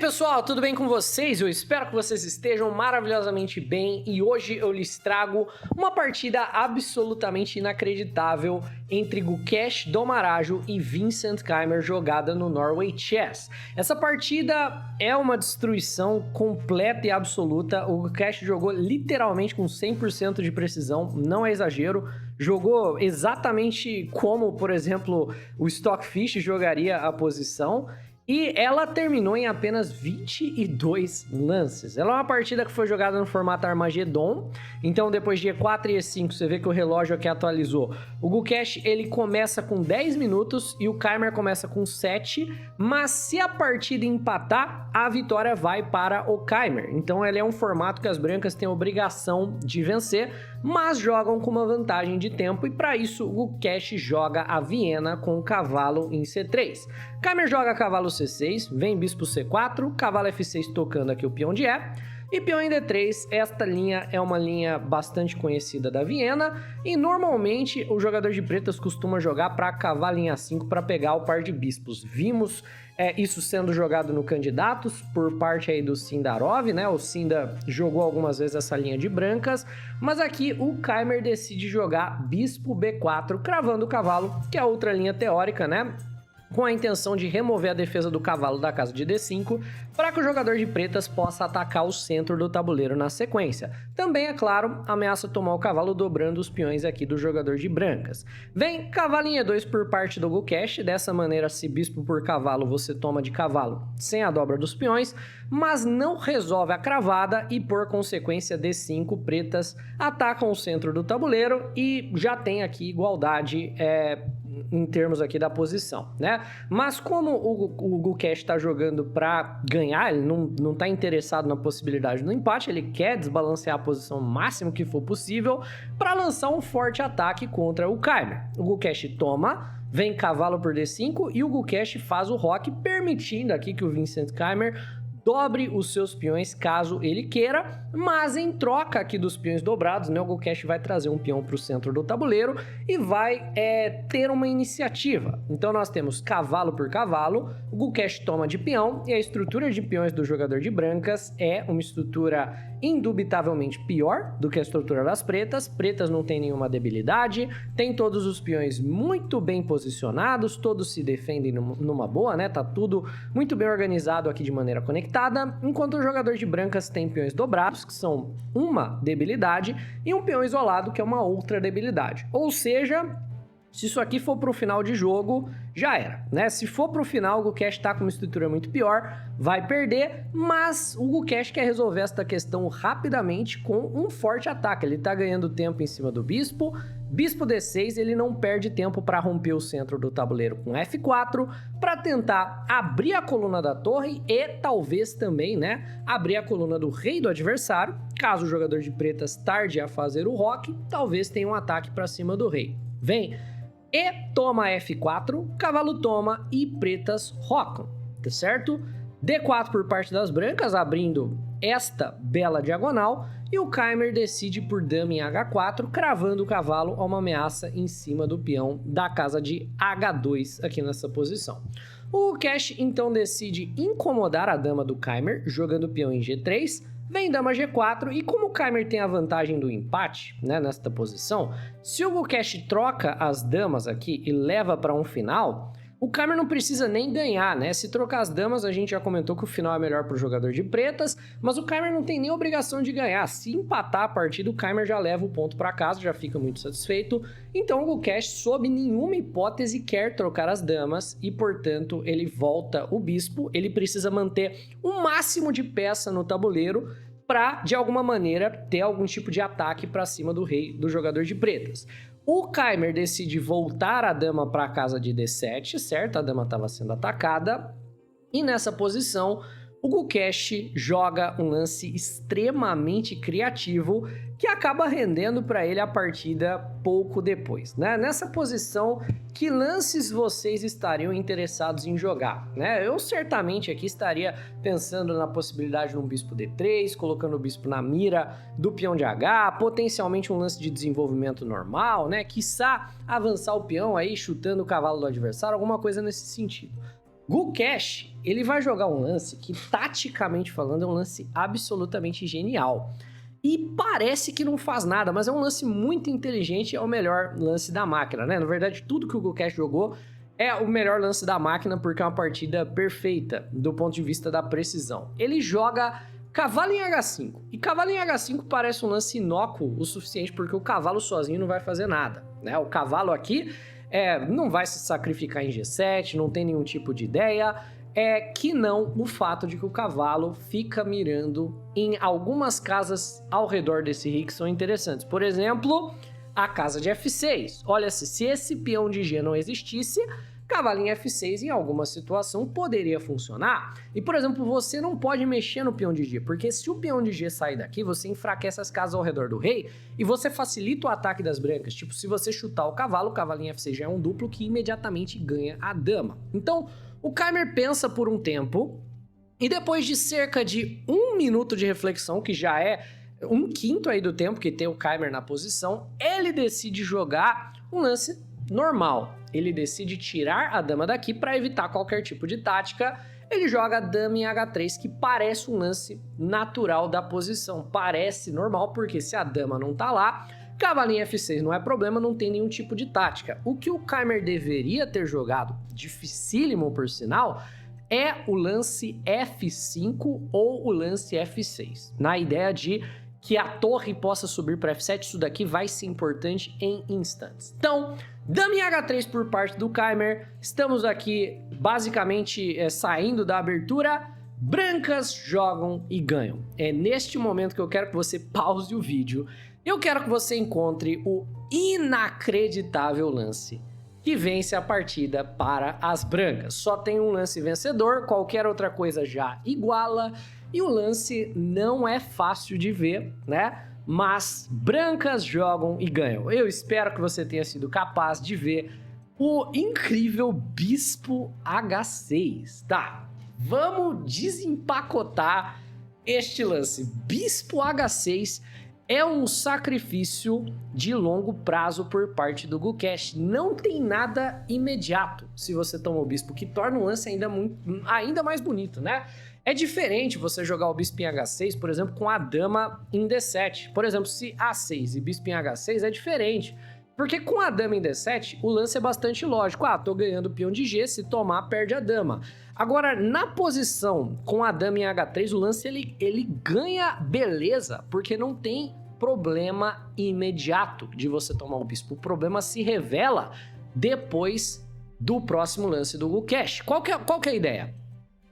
pessoal, tudo bem com vocês? Eu espero que vocês estejam maravilhosamente bem e hoje eu lhes trago uma partida absolutamente inacreditável entre Gukesh Domarajo e Vincent Keymer jogada no Norway Chess. Essa partida é uma destruição completa e absoluta. O Gukesh jogou literalmente com 100% de precisão, não é exagero. Jogou exatamente como, por exemplo, o Stockfish jogaria a posição. E ela terminou em apenas 22 lances. Ela é uma partida que foi jogada no formato Armageddon. Então, depois de E4 e E5, você vê que o relógio aqui atualizou. O Gukesh, ele começa com 10 minutos e o Keymer começa com 7. Mas se a partida empatar, a vitória vai para o Keymer. Então, ele é um formato que as brancas têm a obrigação de vencer, mas jogam com uma vantagem de tempo. E para isso, o Gukesh joga a Viena com o cavalo em C3. Keymer joga cavalo C6, vem bispo C4, cavalo F6 tocando aqui o peão de E, e peão em D3. Esta linha é uma linha bastante conhecida da Viena, e normalmente o jogador de pretas costuma jogar para cavalo em A5 para pegar o par de bispos. Vimos isso sendo jogado no Candidatos por parte aí do Sindarov, né? O Sinda jogou algumas vezes essa linha de brancas, mas aqui o Keymer decide jogar bispo B4, cravando o cavalo, que é outra linha teórica, né? Com a intenção de remover a defesa do cavalo da casa de D5, para que o jogador de pretas possa atacar o centro do tabuleiro na sequência. Também, é claro, ameaça tomar o cavalo dobrando os peões aqui do jogador de brancas. Vem cavalo em E2 por parte do Gukesh, dessa maneira, se bispo por cavalo, você toma de cavalo sem a dobra dos peões, mas não resolve a cravada e, por consequência, D5, pretas atacam o centro do tabuleiro e já tem aqui igualdade em termos aqui da posição, né? Mas como o Gukesh está jogando para ganhar, ele não está interessado na possibilidade do empate, ele quer desbalancear a posição o máximo que for possível para lançar um forte ataque contra o Keymer. O Gukesh toma, vem cavalo por D5 e o Gukesh faz o roque, permitindo aqui que o Vincent Keymer dobre os seus peões caso ele queira, mas em troca aqui dos peões dobrados, né, o Gukesh vai trazer um peão para o centro do tabuleiro e vai ter uma iniciativa. Então nós temos cavalo por cavalo, o Gukesh toma de peão e a estrutura de peões do jogador de brancas é uma estrutura indubitavelmente pior do que a estrutura das pretas. Pretas não tem nenhuma debilidade, tem todos os peões muito bem posicionados, todos se defendem numa boa, né? Tá tudo muito bem organizado aqui de maneira conectada, enquanto o jogador de brancas tem peões dobrados, que são uma debilidade, e um peão isolado, que é uma outra debilidade. Ou seja, se isso aqui for para o final de jogo, já era, né? Se for para o final, o Gukesh tá com uma estrutura muito pior, vai perder, mas o Gukesh quer resolver esta questão rapidamente com um forte ataque. Ele tá ganhando tempo em cima do bispo, bispo D6, ele não perde tempo para romper o centro do tabuleiro com F4, para tentar abrir a coluna da torre e talvez também, né, abrir a coluna do rei do adversário. Caso o jogador de pretas tarde a fazer o roque, talvez tenha um ataque para cima do rei. Vem e toma F4, cavalo toma e pretas rocam, tá certo? D4 por parte das brancas, abrindo esta bela diagonal, e o Keymer decide por dama em H4, cravando o cavalo a uma ameaça em cima do peão da casa de H2 aqui nessa posição. O Gukesh então decide incomodar a dama do Keymer, jogando o peão em G3, vem dama G4, e como o Keymer tem a vantagem do empate, né, nesta posição, se o Gukesh troca as damas aqui e leva para um final, o Keymer não precisa nem ganhar, né? Se trocar as damas, a gente já comentou que o final é melhor para o jogador de pretas, mas o Keymer não tem nem obrigação de ganhar. Se empatar a partida, o Keymer já leva o ponto para casa, já fica muito satisfeito. Então o Gukesh, sob nenhuma hipótese, quer trocar as damas e, portanto, ele volta o bispo. Ele precisa manter o máximo de peça no tabuleiro para, de alguma maneira, ter algum tipo de ataque para cima do rei do jogador de pretas. O Keymer decide voltar a dama para a casa de D7, certo? A dama estava sendo atacada. E nessa posição, o Gukesh joga um lance extremamente criativo que acaba rendendo para ele a partida pouco depois, né? Nessa posição, que lances vocês estariam interessados em jogar, né? Eu certamente aqui estaria pensando na possibilidade de um bispo D3, colocando o bispo na mira do peão de H, potencialmente um lance de desenvolvimento normal, né? Quiçá avançar o peão aí, chutando o cavalo do adversário, alguma coisa nesse sentido. Gukesh, ele vai jogar um lance que, taticamente falando, é um lance absolutamente genial. E parece que não faz nada, mas é um lance muito inteligente, é o melhor lance da máquina, né? Na verdade, tudo que o Gukesh jogou é o melhor lance da máquina, porque é uma partida perfeita do ponto de vista da precisão. Ele joga cavalo em H5, e cavalo em H5 parece um lance inócuo o suficiente, porque o cavalo sozinho não vai fazer nada, né? O cavalo aqui não vai se sacrificar em G7, não tem nenhum tipo de ideia, que não o fato de que o cavalo fica mirando em algumas casas ao redor desse rei que são interessantes. Por exemplo, a casa de F6. Olha, se esse peão de G não existisse, cavalinho F6 em alguma situação poderia funcionar. E, por exemplo, você não pode mexer no peão de G, porque se o peão de G sair daqui, você enfraquece as casas ao redor do rei e você facilita o ataque das brancas. Tipo, se você chutar o cavalinho F6 já é um duplo que imediatamente ganha a dama. Então, o Keimer pensa por um tempo e depois de cerca de 1 minuto de reflexão, que já é 1/5 aí do tempo que tem o Keimer na posição, ele decide jogar um lance normal. Ele decide tirar a dama daqui para evitar qualquer tipo de tática. Ele joga a dama em H3, que parece um lance natural da posição. Parece normal, porque se a dama não tá lá, cavalinho F6 não é problema, não tem nenhum tipo de tática. O que o Keimer deveria ter jogado, dificílimo por sinal, é o lance F5 ou o lance F6. Na ideia de que a torre possa subir para F7, isso daqui vai ser importante em instantes. Então, dama em H3 por parte do Keimer, estamos aqui basicamente saindo da abertura, brancas jogam e ganham. É neste momento que eu quero que você pause o vídeo, eu quero que você encontre o inacreditável lance que vence a partida para as brancas. Só tem um lance vencedor, qualquer outra coisa já iguala, e o lance não é fácil de ver, né? Mas brancas jogam e ganham. Eu espero que você tenha sido capaz de ver o incrível Bispo H6. Tá, vamos desempacotar este lance. Bispo H6 é um sacrifício de longo prazo por parte do Gukesh. Não tem nada imediato se você toma o bispo, que torna o lance ainda mais bonito, né? É diferente você jogar o bispo em H6, por exemplo, com a dama em D7. Por exemplo, se A6 e bispo em H6 é diferente. Porque com a dama em D7, o lance é bastante lógico. Ah, tô ganhando o peão de G, se tomar, perde a dama. Agora, na posição com a dama em H3, o lance ele ganha beleza, porque não tem problema imediato de você tomar o bispo. O problema se revela depois do próximo lance do Gukesh. Qual que é a ideia?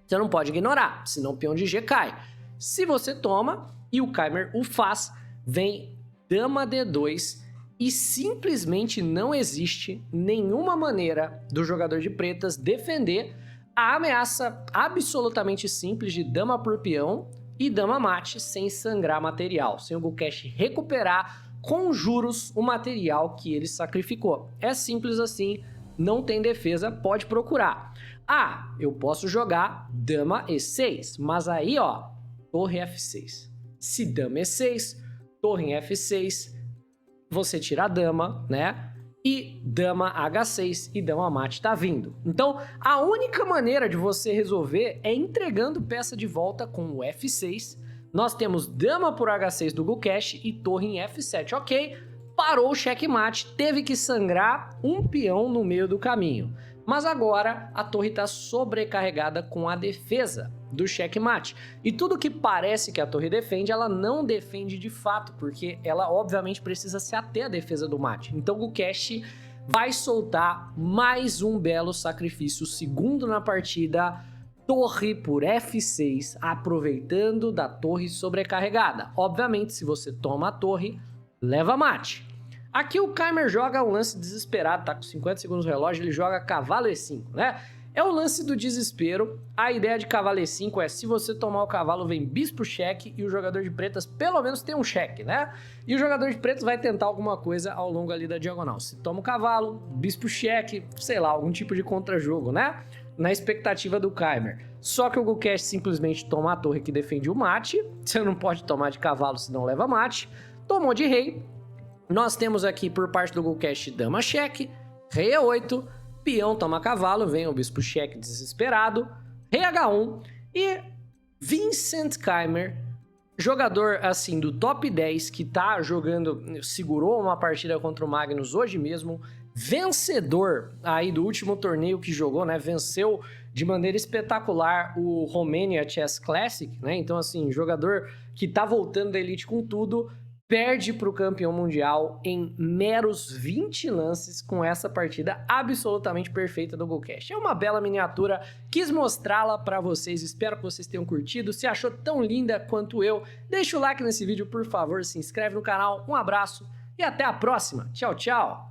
Você não pode ignorar, senão o peão de G cai. Se você toma e o Keimer o faz, vem dama D2 e simplesmente não existe nenhuma maneira do jogador de pretas defender a ameaça absolutamente simples de dama por peão e dama mate sem sangrar material, sem o Gukesh recuperar com juros o material que ele sacrificou. É simples assim, não tem defesa, pode procurar. Ah, eu posso jogar dama E6, mas aí ó, torre F6. Se dama E6, torre em F6, você tira a dama, né? E dama H6 e dama mate tá vindo. Então, a única maneira de você resolver é entregando peça de volta com o F6. Nós temos dama por H6 do Gukesh e torre em F7, ok? Parou o checkmate, teve que sangrar um peão no meio do caminho. Mas agora a torre está sobrecarregada com a defesa do checkmate. E tudo que parece que a torre defende, ela não defende de fato, porque ela obviamente precisa se ater à defesa do mate. Então o Gukesh vai soltar mais um belo sacrifício, segundo na partida, torre por F6, aproveitando da torre sobrecarregada. Obviamente, se você toma a torre, leva mate. Aqui o Keimer joga um lance desesperado, tá com 50 segundos no relógio, ele joga cavalo E5, né? É o lance do desespero. A ideia de cavalo E5 é, se você tomar o cavalo, vem bispo cheque e o jogador de pretas pelo menos tem um cheque, né? E o jogador de pretas vai tentar alguma coisa ao longo ali da diagonal. Se toma o cavalo, bispo cheque, sei lá, algum tipo de contra-jogo, né? Na expectativa do Keimer. Só que o Gukesh simplesmente toma a torre que defende o mate. Você não pode tomar de cavalo, senão leva mate. Tomou de rei. Nós temos aqui por parte do Gukesh dama cheque, rei E8, peão toma cavalo, vem o bispo cheque desesperado, rei H1 e Vincent Keimer, jogador assim do top 10 que tá jogando, segurou uma partida contra o Magnus hoje mesmo, vencedor aí do último torneio que jogou, né? Venceu de maneira espetacular o Romania Chess Classic, né? Então assim, jogador que tá voltando da Elite com tudo, perde para o campeão mundial em meros 20 lances com essa partida absolutamente perfeita do GoCash. É uma bela miniatura, quis mostrá-la para vocês, espero que vocês tenham curtido. Se achou tão linda quanto eu, deixa o like nesse vídeo, por favor, se inscreve no canal, um abraço e até a próxima. Tchau, tchau!